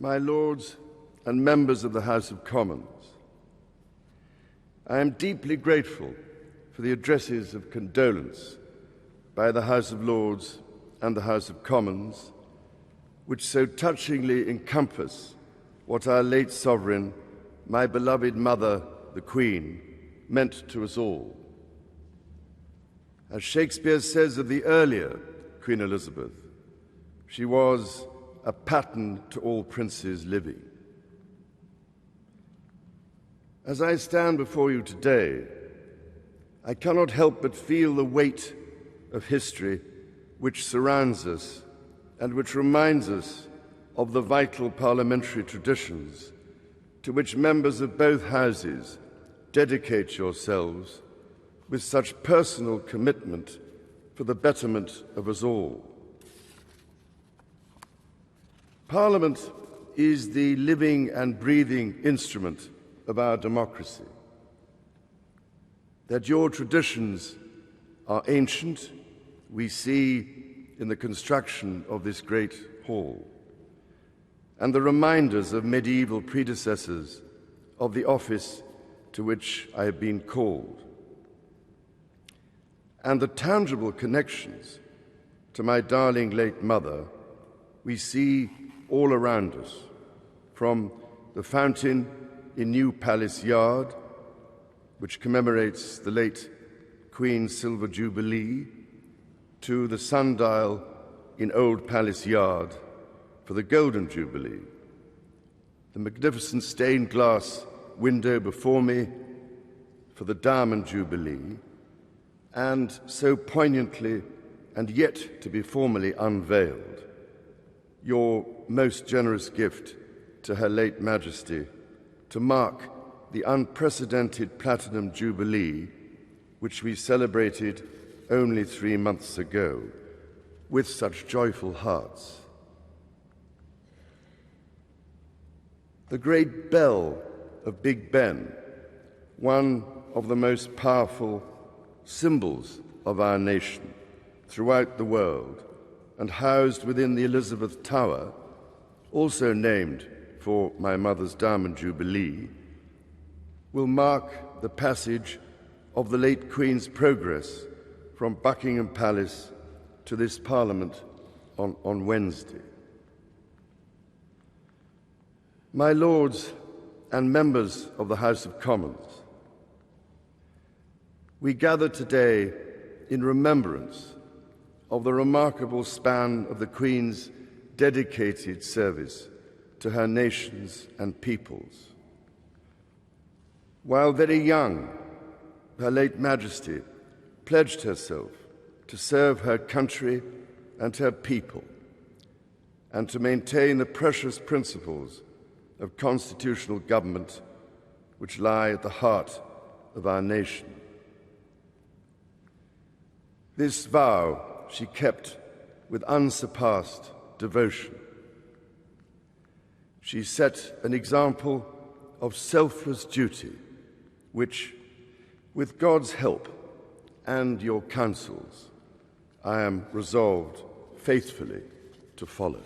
My Lords and members of the House of Commons, I am deeply grateful for the addresses of condolence by the House of Lords and the House of Commons, which so touchingly encompass what our late sovereign, my beloved mother, the Queen, meant to us all. As Shakespeare says of the earlier Queen Elizabeth, she was a pattern to all princes living. As I stand before you today, I cannot help but feel the weight of history which surrounds us and which reminds us of the vital parliamentary traditions to which members of both houses dedicate yourselves with such personal commitment for the betterment of us all. Parliament is the living and breathing instrument of our democracy. That your traditions are ancient, we see in the construction of this great hall, and the reminders of medieval predecessors of the office to which I have been called, and the tangible connections to my darling late mother we see all around us, from the fountain in New Palace Yard, which commemorates the late Queen's Silver Jubilee, to the sundial in Old Palace Yard for the Golden Jubilee, the magnificent stained glass window before me for the Diamond Jubilee, and so poignantly and yet to be formally unveiled, your most generous gift to Her late Majesty to mark the unprecedented Platinum Jubilee, which we celebrated only 3 months ago with such joyful hearts. The great bell of Big Ben, one of the most powerful symbols of our nation throughout the world and housed within the Elizabeth Tower, also named for my mother's Diamond Jubilee, will mark the passage of the late Queen's progress from Buckingham Palace to this Parliament on Wednesday. My Lords and members of the House of Commons, we gather today in remembrance of the remarkable span of the Queen's dedicated service to her nations and peoples. While very young, Her late Majesty pledged herself to serve her country and her people and to maintain the precious principles of constitutional government which lie at the heart of our nation. This vow she kept with unsurpassed devotion. She set an example of selfless duty, which, with God's help and your counsels, I am resolved faithfully to follow.